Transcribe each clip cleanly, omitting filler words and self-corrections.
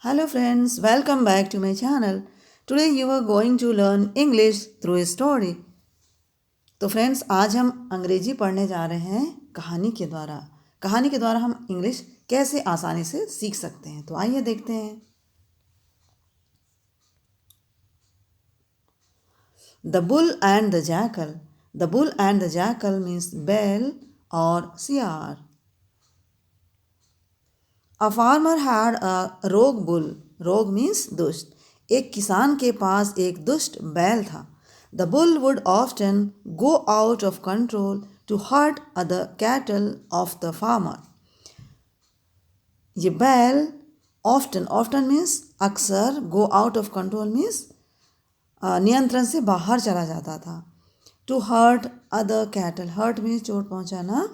Hello friends, welcome back to my channel. Today you are going to learn English through a story. तो friends आज हम अंग्रेजी पढ़ने जा रहे हैं कहानी के द्वारा हम इंग्लिश कैसे आसानी से सीख सकते हैं। तो आइए देखते हैं। The bull and the jackal. The bull and the jackal means बैल और सियार। अ फार्मर हैड अ रोग बुल। रोग मीन्स दुष्ट। एक किसान के पास एक दुष्ट बैल था। The bull would often go out of control to hurt other cattle of the farmer. ये बैल ऑफ्टन ऑफ्टन मीन्स अक्सर, go out of control means नियंत्रण से बाहर चला जाता था। To hurt other cattle, hurt means चोट पहुंचाना,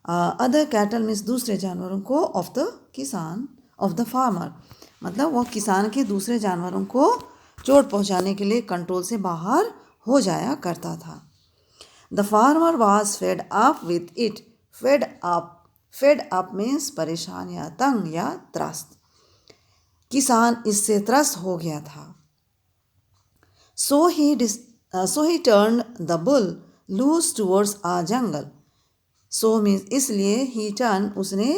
अदर कैटल मीन्स दूसरे जानवरों को, ऑफ द किसान, ऑफ द फार्मर मतलब वह किसान के दूसरे जानवरों को चोट पहुंचाने के लिए कंट्रोल से बाहर हो जाया करता था। The farmer was fed up with it. Fed up means परेशान या तंग या त्रस्त। किसान इससे त्रस्त हो गया था। So he turned the bull loose towards a jungle. So means इसलिए he turned उसने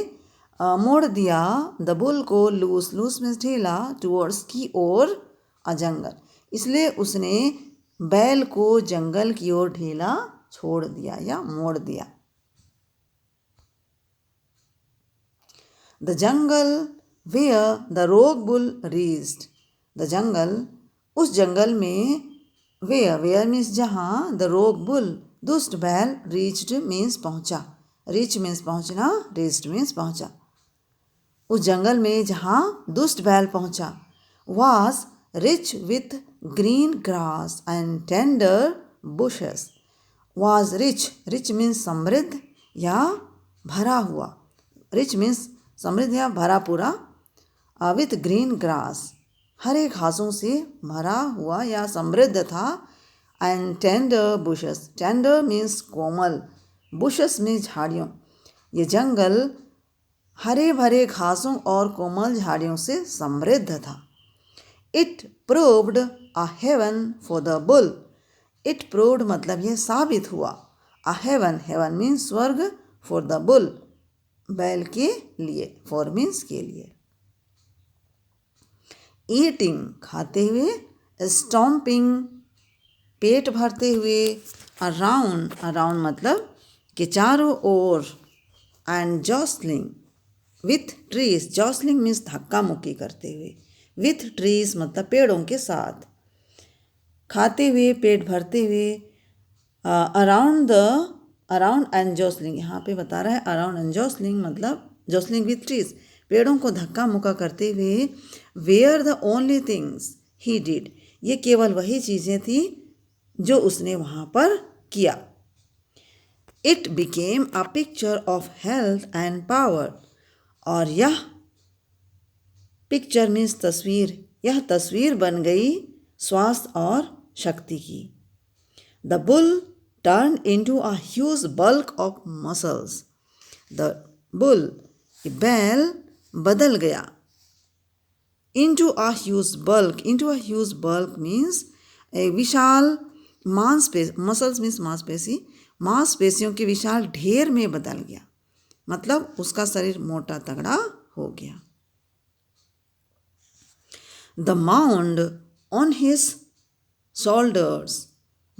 मोड़ दिया द बुल को, लूस लूस मीन्स ढीला, टूवर्ड्स की ओर, अ जंगल इसलिए उसने बैल को जंगल की ओर ढीला छोड़ दिया या मोड़ दिया। द जंगल वेयर द रोग बुल रीच्ड। द जंगल उस जंगल में, वेयर मीन्स जहाँ, द रोग बुल दुष्ट बैल, रीच्ड मीन्स पहुँचा, रीच मीन्स पहुँचना, रीच्ड मीन्स पहुँचा। उस जंगल में जहाँ दुष्ट बैल पहुँचा। Was rich with green grass and tender bushes. Was rich, rich means समृद्ध या भरा हुआ, रिच मीन्स समृद्ध या भरा पूरा, विथ ग्रीन ग्रास हरे घासों से भरा हुआ या समृद्ध था, and tender bushes, tender means Komal, bushes means झाड़ियों। ये जंगल हरे भरे घासों और कोमल झाड़ियों से समृद्ध था। It proved a heaven for the bull. It proved मतलब यह साबित हुआ, अ हेवन, हेवन मीन्स स्वर्ग, फॉर द बुल बैल के लिए, फॉर मीन्स के लिए। ईटिंग खाते हुए, स्टॉम्पिंग पेट भरते हुए, अराउंड, अराउंड मतलब कि चारों ओर, एंड जॉसलिंग विथ ट्रीज, जॉसलिंग मीन्स धक्का मुक्की करते हुए, विथ ट्रीज मतलब पेड़ों के साथ, खाते हुए पेट भरते हुए, अराउंड एंड जॉसलिंग, यहाँ पे बता रहा है अराउंड एंड जॉसलिंग मतलब जॉसलिंग विथ ट्रीज, पेड़ों को धक्का मुक्का करते हुए। Where the only things he did, ये केवल वही चीज़ें थी जो उसने वहाँ पर किया। It became a picture of health and power, और यह पिक्चर मीन्स तस्वीर, यह तस्वीर बन गई स्वास्थ्य और शक्ति की। The bull turn into a huge bulk of muscles. The bull, बैल बदल गया, into a huge bulk, into a huge bulk means विशाल मांसपेशी, मसल्स मीन्स मांसपेशी, मांसपेशियों के विशाल ढेर में बदल गया, मतलब उसका शरीर मोटा तगड़ा हो गया। The mound on his shoulders,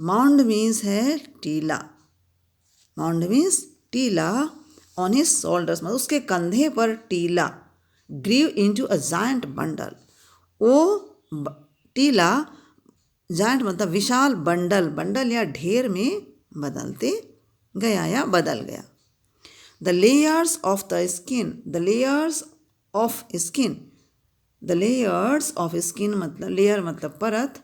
mound means है टीला, माउंड मीन्स टीला, ऑन हिज शोल्डर्स मतलब उसके कंधे पर टीला, grew into a giant bundle, वो टीला, जायंट मतलब विशाल, बंडल, बंडल या ढेर में बदलते गया या बदल गया। The layers of the skin, the layers of skin, the layers of skin मतलब लेयर मतलब परत,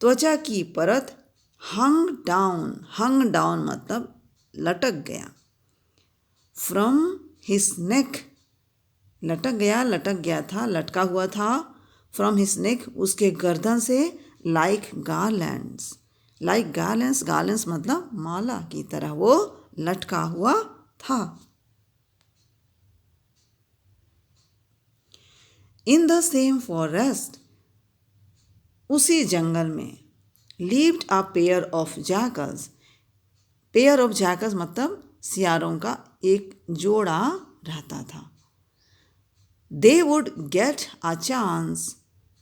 त्वचा की परत, हंग डाउन मतलब लटक गया, फ्रॉम हिज नेक, लटक गया था, लटका हुआ था, फ्रॉम हिज नेक उसके गर्दन से, like garlands, like garlands, garlands मतलब माला की तरह वो लटका हुआ था। इन द सेम फॉरेस्ट, उसी जंगल में, lived a pair of jackals. Pair of jackals मतलब सियारों का एक जोड़ा रहता था. They would get a chance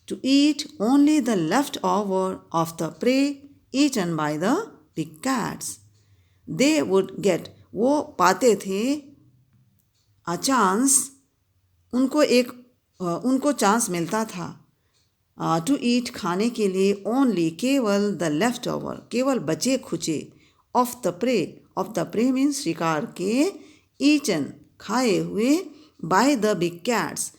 to eat only the leftover of the prey eaten by the big cats. They would get, वो पाते थे, a chance, उनको चांस मिलता था टू ईट, खाने के लिए, ओनली, केवल, द लेफ्ट ओवर, केवल बचे खुचे, ऑफ द प्रे मीन्स शिकार के, ईटन, खाए हुए, बाय द बिग कैट्स,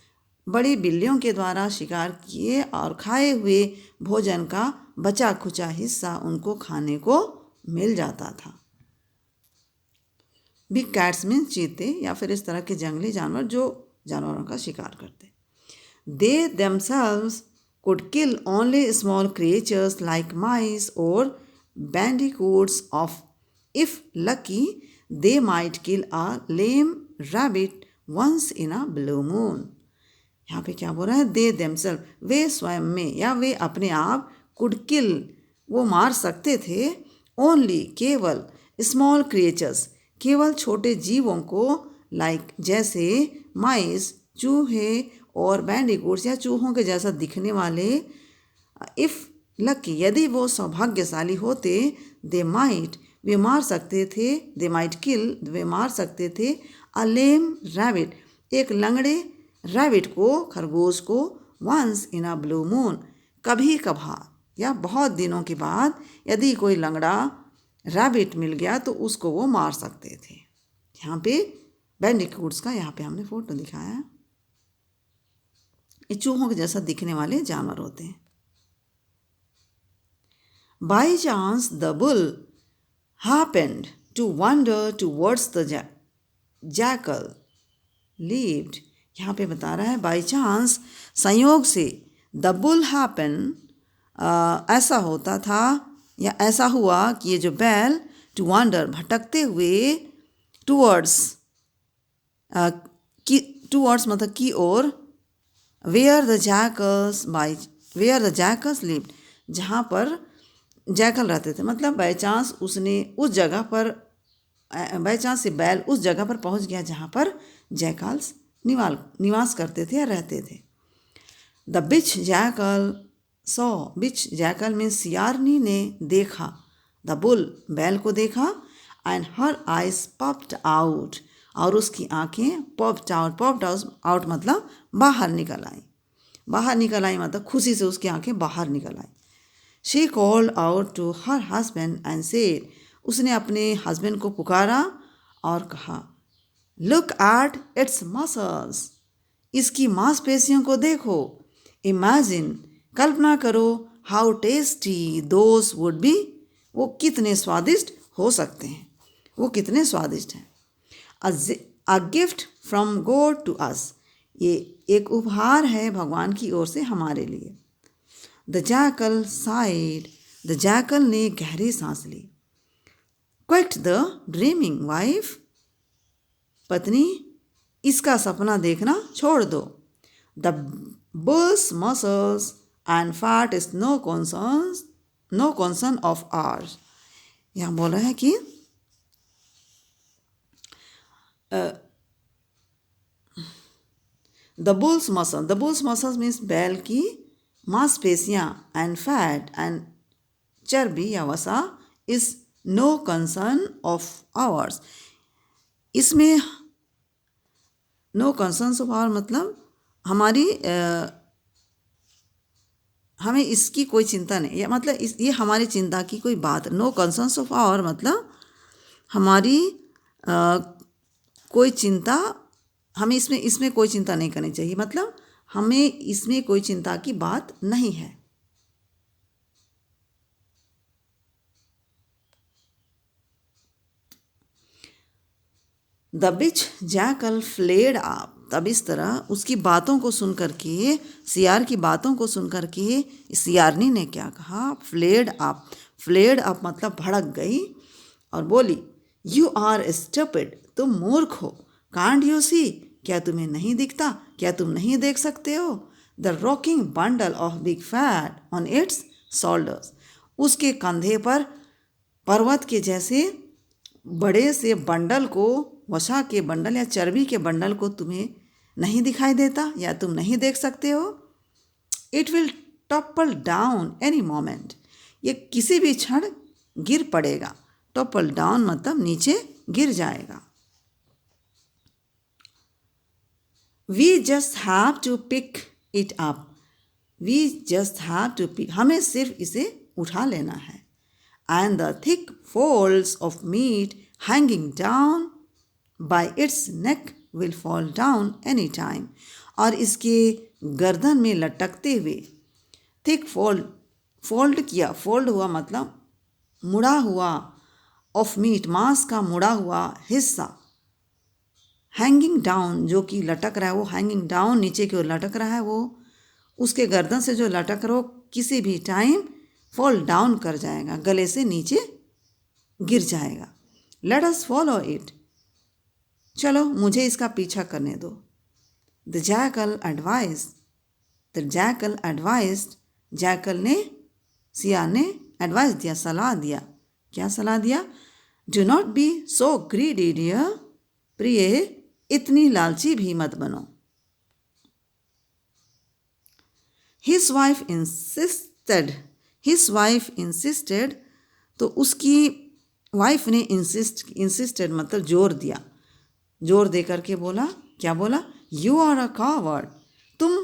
बड़ी बिल्लियों के द्वारा शिकार किए और खाए हुए भोजन का बचा खुचा हिस्सा उनको खाने को मिल जाता था. बिग कैट्स मीन्स चीते या फिर इस तरह के जंगली जानवर जो जानवरों का शिकार करते. दे themselves could kill only small creatures like mice or bandicoots. If lucky, they might kill a lame rabbit once in a blue moon. यहाँ पे क्या बोल रहा है? दे themselves, वे स्वयं में या वे अपने आप, could kill, वो मार सकते थे, only, केवल, small creatures, केवल छोटे जीवों को, like, जैसे mice, चूहे, और बैंडिकूट्स या चूहों के जैसा दिखने वाले. इफ़ लकी, यदि वो सौभाग्यशाली होते, दे माइट, वे मार सकते थे, दे माइट किल, वे मार सकते थे, अ लेम रैबिट, एक लंगड़े रैबिट को, खरगोश को, once in a blue moon, कभी कभार या बहुत दिनों के बाद यदि कोई लंगड़ा रैबिट मिल गया तो उसको वो मार सकते थे. यहाँ पे बैंडिकूट्स का यहाँ पे हमने फोटो दिखाया है. ये चूहों के जैसा दिखने वाले जानवर होते हैं. By chance the bull happened to wander towards the jackal lived. यहाँ पे बता रहा है बाई चांस, संयोग से, द बुल हैपन, ऐसा होता था या ऐसा हुआ कि ये जो बैल, टू वंडर, भटकते हुए, टूवर्ड्स, टूवर्ड्स मतलब की ओर, वेयर द जैकल्स लिव्ड, जहाँ पर जैकल रहते थे. मतलब बाई चांस उसने उस जगह पर, बाई चांस से बैल उस जगह पर पहुँच गया जहाँ पर जैकल्स निवास करते थे या रहते थे. The bitch jackal saw, bitch jackal में सियारनी ने देखा, द बुल, बैल को देखा, and her eyes popped out, और उसकी आंखें पॉप्ड आउट मतलब बाहर निकल आई मतलब खुशी से उसकी आंखें बाहर निकल आई. She called out to her husband and said, उसने अपने हस्बैंड को पुकारा और कहा, लुक एट इट्स मसल्स, इसकी मांसपेशियों को देखो. इमेजिन, कल्पना करो, how tasty those would be, वो कितने स्वादिष्ट हो सकते हैं, वो कितने स्वादिष्ट हैं. A gift from God to us, ये एक उपहार है भगवान की ओर से हमारे लिए. The jackal sighed, the jackal ने गहरी सांस ली. क्विट द ड्रीमिंग वाइफ, पत्नी, इसका सपना देखना छोड़ दो. The bull's muscles and fat is no concern of ours. यहाँ बोल रहा है कि द बुल्स मसल्स मीन्स बैल की मांसपेशियाँ, एंड फैट, एंड चर्बी या वसा, is no concern of ours, इसमें नो कंसर्न ऑफ आवर मतलब हमें इसकी कोई चिंता नहीं, या मतलब ये हमारी चिंता की कोई बात. नो कंसर्न ऑफ आवर मतलब हमारी कोई चिंता, हमें इसमें कोई चिंता नहीं करनी चाहिए, मतलब हमें इसमें कोई चिंता की बात नहीं है. The bitch jackal flared up, तब इस तरह उसकी बातों को सुनकर के, सियार की बातों को सुनकर के सियारनी ने क्या कहा, फ्लेड अप मतलब भड़क गई और बोली, यू आर स्टूपिड, तुम मूर्ख हो. कांट यू सी, क्या तुम्हें नहीं दिखता, क्या तुम नहीं देख सकते हो. The rocking bundle of big fat on it's shoulders. उसके कंधे पर पर्वत के जैसे बड़े से बंडल को, वसा के बंडल या चर्बी के बंडल को तुम्हें नहीं दिखाई देता या तुम नहीं देख सकते हो? It will topple down any moment. ये किसी भी क्षण गिर पड़ेगा। टॉपल डाउन मतलब नीचे गिर जाएगा। We just have to pick it up. We just have to pick, हमें सिर्फ इसे उठा लेना है। And the thick folds of meat hanging down by its neck will fall down any time. और इसके गर्दन में लटकते हुए थिक फोल्ड किया, फोल्ड हुआ मतलब मुड़ा हुआ, ऑफ मीट मांस का मुड़ा हुआ हिस्सा, हैंगिंग डाउन जो कि लटक रहा है, वो हैंगिंग डाउन नीचे की ओर लटक रहा है, वो उसके गर्दन से जो लटक रहा हो किसी भी टाइम फॉल डाउन कर जाएगा, गले से नीचे गिर जाएगा। लेट अस फॉलो इट, चलो मुझे इसका पीछा करने दो। द जैकल एडवाइज्ड, जैकल ने, सियार ने एडवाइस दिया, सलाह दिया। क्या सलाह दिया? Do not be so greedy dear, प्रिय इतनी लालची भी मत बनो। His wife insisted, तो उसकी वाइफ ने इंसिस्टेड मतलब जोर दिया, जोर दे करके बोला, क्या बोला? यू आर अ कावर्ड, तुम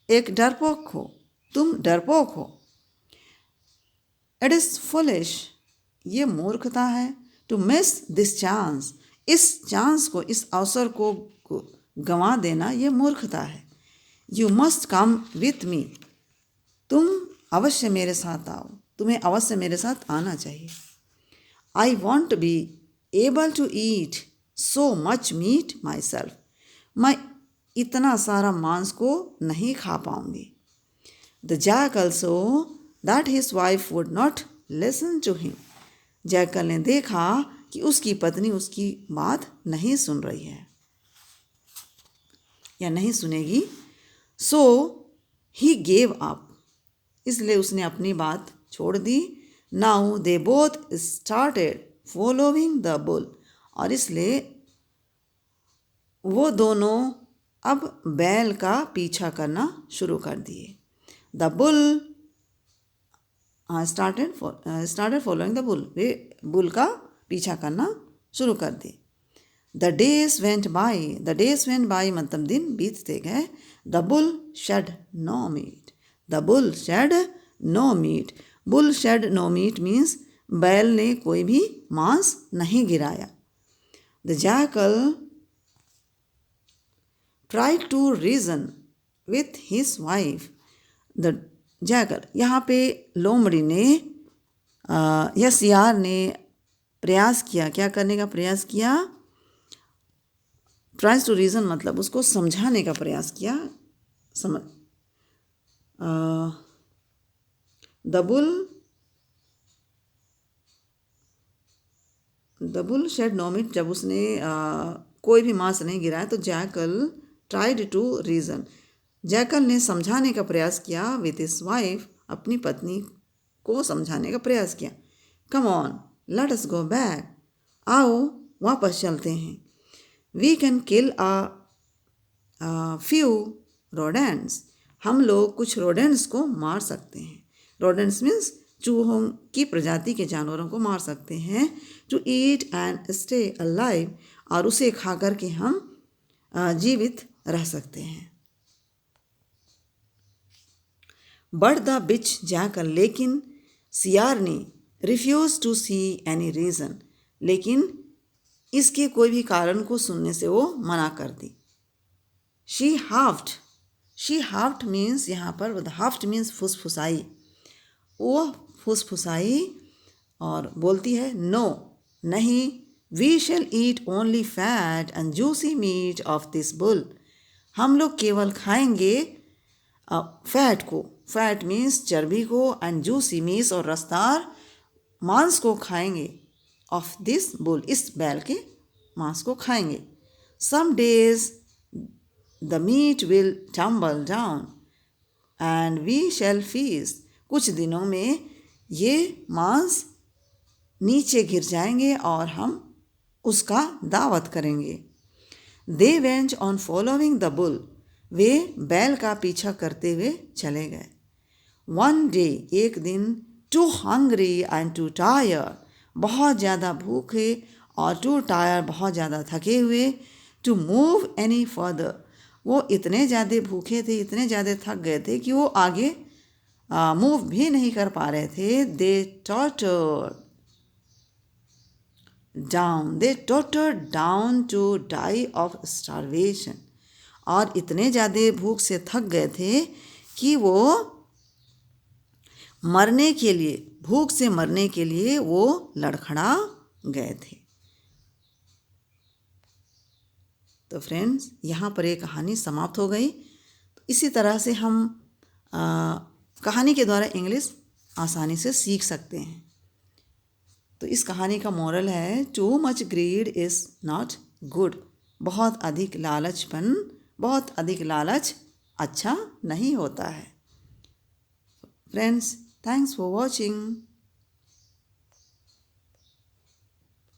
एक डरपोक हो, तुम डरपोक हो। इट इज़ फुलिश, ये मूर्खता है। टू मिस दिस चांस, इस चांस को, इस अवसर को गंवा देना ये मूर्खता है। You must come with me, तुम अवश्य मेरे साथ आओ, तुम्हें अवश्य मेरे साथ आना चाहिए। I won't be able to eat so much meat myself, मैं इतना सारा मांस को नहीं खा पाऊंगी। The jackal so that his wife would not listen to him, jackal ने देखा कि उसकी पत्नी उसकी बात नहीं सुन रही है या नहीं सुनेगी। सो ही गेव अप, इसलिए उसने अपनी बात छोड़ दी। Now they both started following the bull, और इसलिए वो दोनों अब बैल का पीछा करना शुरू कर दिए। The bull started following the bull, way bull का पीछा करना शुरू कर दिए। द डेज वेंट बाई मतलब दिन बीतते गए। The bull shed no meat, the bull shed no meat, bull shed no meat means बैल ने कोई भी मांस नहीं गिराया। The jackal tried to reason with his wife, the jackal, यहाँ पे लोमड़ी ने या सियार ने प्रयास किया, क्या करने का प्रयास किया? ट्राइज टू रीजन मतलब उसको समझाने का प्रयास किया। The bull shed no meat, जब उसने कोई भी मांस नहीं गिराया तो jackal tried to reason, jackal ने समझाने का प्रयास किया विथ हिज वाइफ, अपनी पत्नी को समझाने का प्रयास किया। Come on let us go back, आओ वापस चलते हैं। We can kill a few rodents, हम लोग कुछ रोडेंट्स को मार सकते हैं। रोडेंट्स मीन्स चूहों की प्रजाति के जानवरों को मार सकते हैं। To eat and stay alive, और उसे खा कर के हम जीवित रह सकते हैं। बट द बिच जैकल, लेकिन सियार ने refuse to see any reason, लेकिन इसके कोई भी कारण को सुनने से वो मना कर दी। शी हाफ्ड मीन्स यहाँ पर हाफ्ड मीन्स फुसफुसाई, वो फुसफुसाई और बोलती है नो, नहीं, we shall eat only fat and juicy meat of this bull, हम लोग केवल खाएंगे फैट को, फैट मीन्स चर्बी को, एंड जूसी मीन्स और रसदार मांस को खाएंगे, ऑफ दिस बुल, इस बैल के मांस को खाएंगे। Some days the meat will tumble down, and we shall feast, कुछ दिनों में ये मांस नीचे गिर जाएंगे और हम उसका दावत करेंगे। They went on following the bull, वे बैल का पीछा करते हुए चले गए। वन डे, एक दिन, too hungry and too tired, बहुत ज़्यादा भूखे और टू टायर, बहुत ज़्यादा थके हुए, टू मूव एनी फर्दर, वो इतने ज़्यादा भूखे थे, इतने ज़्यादा थक गए थे कि वो आगे मूव भी नहीं कर पा रहे थे। They tottered down to die of starvation, और इतने ज़्यादा भूख से थक गए थे कि वो मरने के लिए, भूख से मरने के लिए वो लड़खड़ा गए थे। तो फ्रेंड्स, यहाँ पर ये कहानी समाप्त हो गई। तो इसी तरह से हम कहानी के द्वारा इंग्लिश आसानी से सीख सकते हैं। तो इस कहानी का मोरल है, too much greed is not good, बहुत अधिक लालच अच्छा नहीं होता है। Friends, thanks for watching.